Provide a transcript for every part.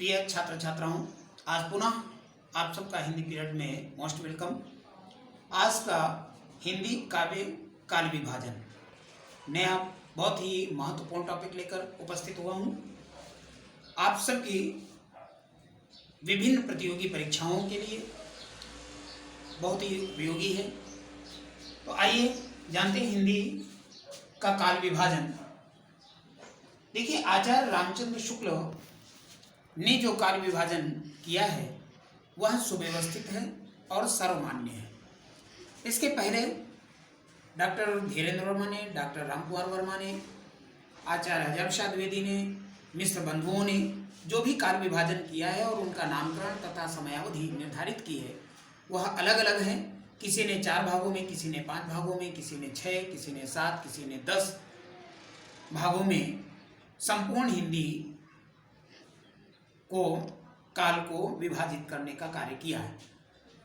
प्रिय छात्र छात्राओं, आज पुनः आप सबका हिंदी पीरियड में मोस्ट वेलकम। आज का हिंदी काव्य काल विभाजन नया बहुत ही महत्वपूर्ण टॉपिक लेकर उपस्थित हुआ हूँ। आप सबकी विभिन्न प्रतियोगी परीक्षाओं के लिए बहुत ही उपयोगी है। तो आइए जानते हैं हिंदी का काल विभाजन। देखिए, आचार्य रामचंद्र शुक्ल ने जो काल विभाजन किया है वह सुव्यवस्थित है और सर्वमान्य है। इसके पहले डॉक्टर धीरेन्द्र वर्मा ने, डॉक्टर रामकुमार वर्मा ने, आचार्य हजारी प्रसाद द्विवेदी ने, मिश्र बंधुओं ने जो भी काल विभाजन किया है और उनका नामकरण तथा समयावधि निर्धारित की है वह अलग अलग है। किसी ने 4 भागों में, किसी ने 5 भागों में, किसी ने 6, किसी ने 7, किसी ने 10 भागों में संपूर्ण हिंदी को काल को विभाजित करने का कार्य किया है।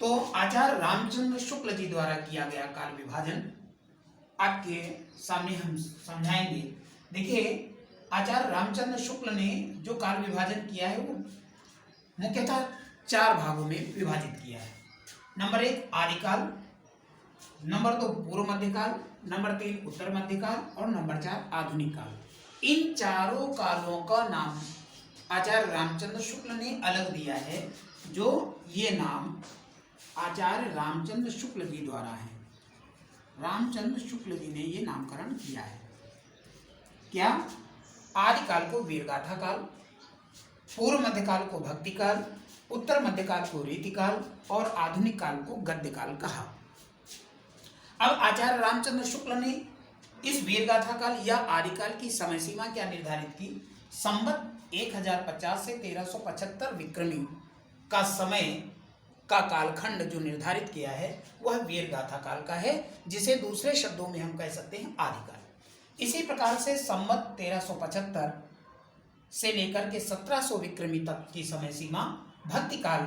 तो आचार्य रामचंद्र शुक्ल जी द्वारा किया गया काल विभाजन आपके सामने हम समझाएंगे। देखिए, आचार्य रामचंद्र शुक्ल ने जो काल विभाजन किया है वो मुख्यतः 4 भागों में विभाजित किया है। नंबर 1 आदिकाल, नंबर 2 पूर्व मध्यकाल, नंबर 3 उत्तर मध्यकाल और नंबर 4 आधुनिक काल। इन चारों कालों का नाम आचार्य रामचंद्र शुक्ल ने अलग दिया है, जो ये नाम आचार्य रामचंद्र शुक्ल जी द्वारा है। रामचंद्र शुक्ल जी ने ये नामकरण किया है। क्या? आदिकाल को वीरगाथा काल, पूर्व मध्यकाल को भक्ति काल, उत्तर मध्यकाल को रीतिकाल और आधुनिक काल को गद्य काल कहा। अब आचार्य रामचंद्र शुक्ल ने इस वीरगाथा काल या आदिकाल की समय सीमा क्या निर्धारित की? संवत 1050 से 1375 विक्रमी का समय का कालखंड जो निर्धारित किया है वह वीरगाथा काल का है, जिसे दूसरे शब्दों में हम कह सकते हैं आदिकाल। इसी प्रकार से संवत 1375 से लेकर के 1700 विक्रमी तक की समय सीमा भक्ति काल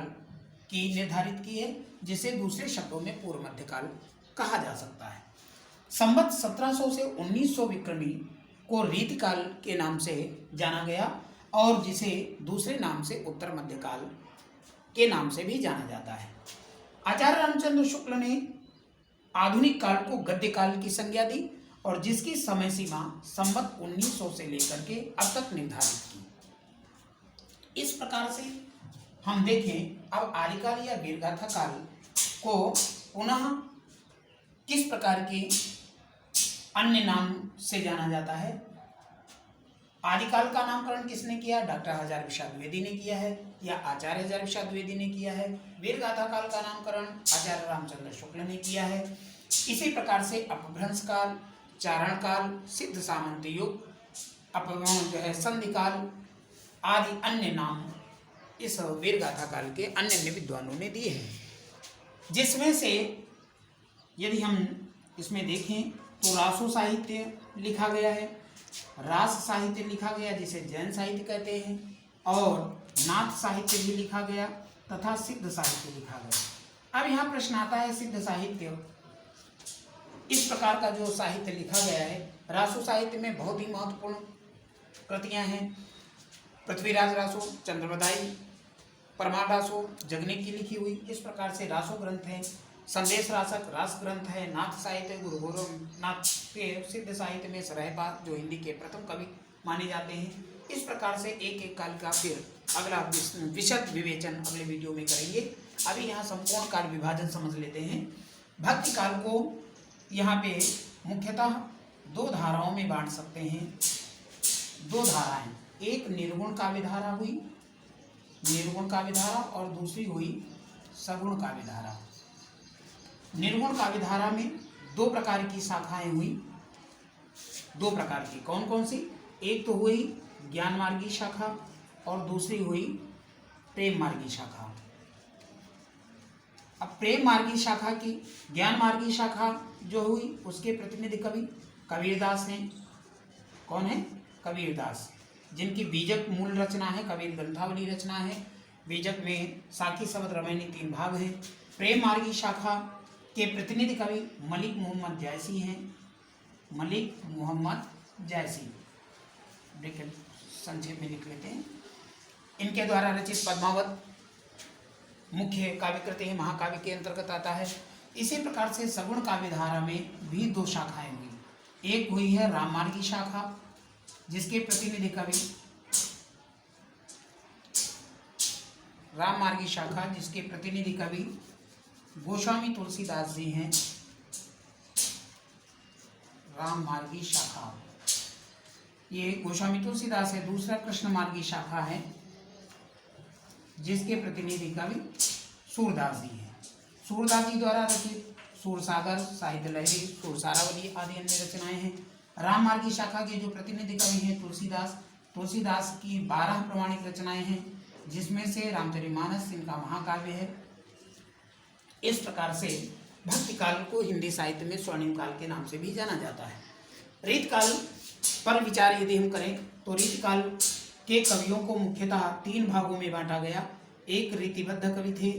की निर्धारित की है, जिसे दूसरे शब्दों में पूर्व मध्यकाल कहा जा सकता है। संवत 1700 से 1900 विक्रमी को रीतिकाल के नाम से जाना गया और जिसे दूसरे नाम से उत्तर मध्यकाल के नाम से भी जाना जाता है। आचार्य रामचंद्र शुक्ल ने आधुनिक काल को गद्य काल की संज्ञा दी और जिसकी समय सीमा संवत 1900 से लेकर के अब तक निर्धारित की। इस प्रकार से हम देखें, अब आदिकाल या वीरगाथा काल को पुनः किस प्रकार के अन्य नाम से जाना जाता है। आदिकाल का नामकरण किसने किया? डॉक्टर हजारी प्रसाद द्विवेदी ने किया है या आचार्य हजारी प्रसाद द्विवेदी ने किया है। वीरगाथा काल का नामकरण आचार्य रामचंद्र शुक्ल ने किया है। इसी प्रकार से अपभ्रंश काल, चारण काल, सिद्ध सामंत युग, जो है संधि काल आदि अन्य नाम इस वीरगाथा काल के अन्य विद्वानों ने दिए हैं, जिसमें से यदि हम इसमें देखें तो रासो साहित्य लिखा गया है, रास साहित्य लिखा गया जिसे जैन साहित्य कहते हैं, और नाथ साहित्य भी लिखा गया तथा सिद्ध साहित्य लिखा गया। अब यहाँ प्रश्न आता है, सिद्ध साहित्य इस प्रकार का जो साहित्य लिखा गया है, रासो साहित्य में बहुत ही महत्वपूर्ण कृतियाँ हैं। पृथ्वीराज रासो, चंद्रबदाई, परमार रासो, जगनेक की लिखी हुई, इस प्रकार से रासो ग्रंथ है। संदेश रासक रास ग्रंथ है। नाथ साहित्य गुरु गोरखनाथ के सिद्ध साहित्य में सरहपाद जो हिंदी के प्रथम कवि माने जाते हैं। इस प्रकार से एक एक काल का फिर अगला विशद विवेचन अगले वीडियो में करेंगे। अभी यहाँ संपूर्ण काल विभाजन समझ लेते हैं। भक्ति काल को यहाँ पे मुख्यतः 2 धाराओं में बांट सकते हैं। 2 धाराएं, एक निर्गुण काव्य धारा हुई, निर्गुण काव्य धारा, और दूसरी हुई सगुण काव्य धारा। निर्गुण काव्य धारा में 2 प्रकार की शाखाएं हुई। 2 प्रकार की कौन कौन सी? एक तो हुई ज्ञान मार्गी शाखा और दूसरी हुई प्रेम मार्गी शाखा। अब प्रेम मार्गी शाखा की, ज्ञान मार्गी शाखा जो हुई उसके प्रतिनिधि कवि कबीरदास हैं। कौन है? कबीरदास, जिनकी बीजक मूल रचना है, कबीर ग्रंथावली रचना है। बीजक में साखी शब्द रमैनी 3 भाग हैं। प्रेम मार्गी शाखा के प्रतिनिधि कवि मलिक मोहम्मद जैसी हैं। मलिक मोहम्मद जैसी, संक्षेप में लिख लेते हैं। इनके द्वारा रचित पद्मावत मुख्य काव्य कृति है, महाकाव्य के अंतर्गत आता है। इसी प्रकार से सगुण काव्य धारा में भी दो शाखाएं हुई। एक हुई है राममार्गी शाखा, जिसके प्रतिनिधि कवि राममार्गी शाखा जिसके प्रतिनिधि कवि गोस्वामी तुलसीदास जी हैं। राममार्गी शाखा ये गोस्वामी तुलसीदास है। दूसरा कृष्णमार्गी शाखा है, जिसके प्रतिनिधि कवि सूरदास जी हैं। सूरदास जी द्वारा रचित सूरसागर, साहित्य लहरी, सूरसारावली आदि अन्य रचनाएं हैं। राममार्गी शाखा के जो प्रतिनिधि कवि हैं तुलसीदास। तुलसीदास की 12 प्रमाणिक रचनाएं हैं, जिसमें से रामचरितमानस इनका महाकाव्य है। इस प्रकार से भक्ति काल को हिंदी साहित्य में स्वर्णिम काल के नाम से भी जाना जाता है। रीतकाल पर विचार यदि हम करें तो रीतकाल के कवियों को मुख्यतः 3 भागों में बांटा गया। एक रीतिबद्ध कवि थे,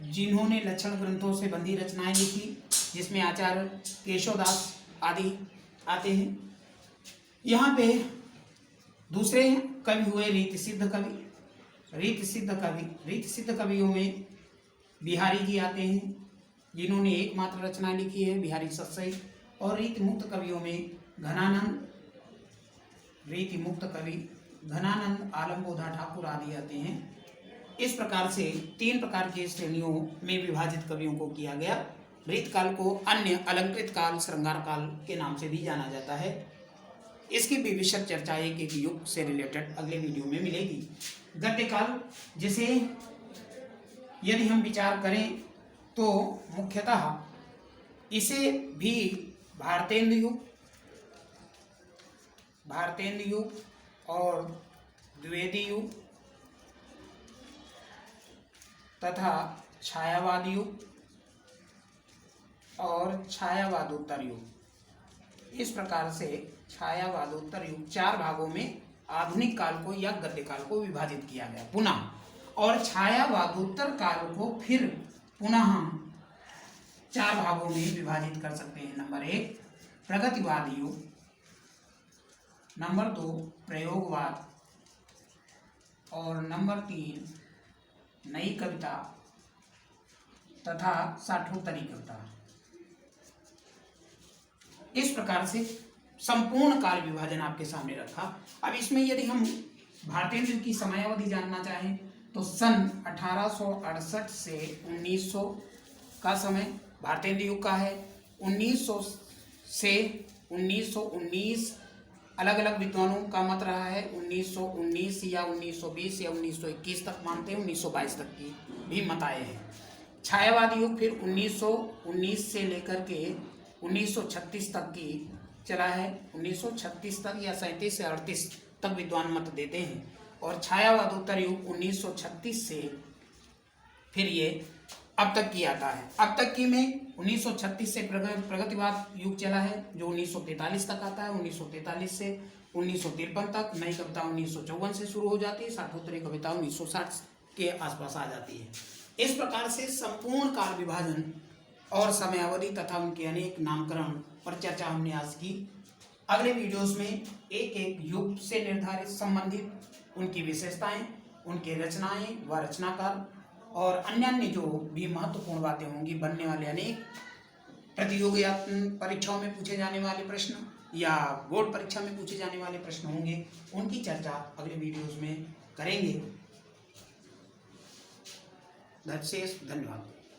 जिन्होंने लक्षण ग्रंथों से बंधी रचनाएं लिखी, जिसमें आचार्य केशवदास आदि आते हैं। यहाँ पे दूसरे कवि हुए रीतिसिद्ध कवि। रीतिसिद्ध कवियों में बिहारी जी आते हैं, जिन्होंने एकमात्र रचना लिखी है, बिहारी सत्सई। और रीतिमुक्त कवियों में रीतिमुक्त कवि घनानंद, आलमबोधा ठाकुर आदि आते हैं। इस प्रकार से 3 प्रकार की श्रेणियों में विभाजित कवियों को किया गया। रीतकाल को अन्य अलंकृत काल, श्रृंगार काल के नाम से भी जाना जाता है। इसकी भी विशद चर्चा एक युग से रिलेटेड अगले वीडियो में मिलेगी। गद्यकाल, जिसे यदि हम विचार करें तो मुख्यतः इसे भी भारतेंदु युग और द्विवेदी युग तथा छायावाद युग और छायावादोत्तर युग, इस प्रकार से छायावादोत्तर युग 4 भागों में आधुनिक काल को या गद्य काल को विभाजित किया गया पुनः। और छायावादोत्तर काल को फिर पुनः हम 4 भागों में विभाजित कर सकते हैं। नंबर 1 प्रगतिवाद युग, नंबर 2 प्रयोगवाद और नंबर 3 नई कविता तथा साठोत्तरी कविता। इस प्रकार से संपूर्ण काल विभाजन आपके सामने रखा। अब इसमें यदि हम भारतेंदु की समयावधि जानना चाहें तो सन 1868 से 1900 का समय भारतेंदु युग का है। 1900 से 1919 अलग अलग विद्वानों का मत रहा है। 1919 या 1920 या 1921 तक मानते हैं, 1922 तक की भी मत आए हैं। छायावादी युग फिर 1919 से लेकर के 1936 तक की चला है। 1936 तक या 37 से 38 तक विद्वान मत देते हैं। और छायावादोत्तर युग 1936 से फिर ये अब तक की आता है। अब तक की में 1936 से प्रगतिवाद युग चला है, जो 1943 तक आता है। 1943 से 1953 तक नई कविता 1954 से शुरू हो जाती है। साठोत्तरी कविता 1960 के आसपास आ जाती है। इस प्रकार से संपूर्ण काल विभाजन और समयावधि तथा उनके अनेक नामकरण पर चर्चा हमने आज की। अगले वीडियोस में एक एक युग से निर्धारित संबंधित उनकी विशेषताएं, उनके रचनाएं व रचनाकार और अन्य जो भी महत्वपूर्ण बातें होंगी, बनने वाले अनेक प्रतियोगी परीक्षाओं में पूछे जाने वाले प्रश्न या बोर्ड परीक्षा में पूछे जाने वाले प्रश्न होंगे, उनकी चर्चा अगले वीडियोस में करेंगे। धन्यवाद।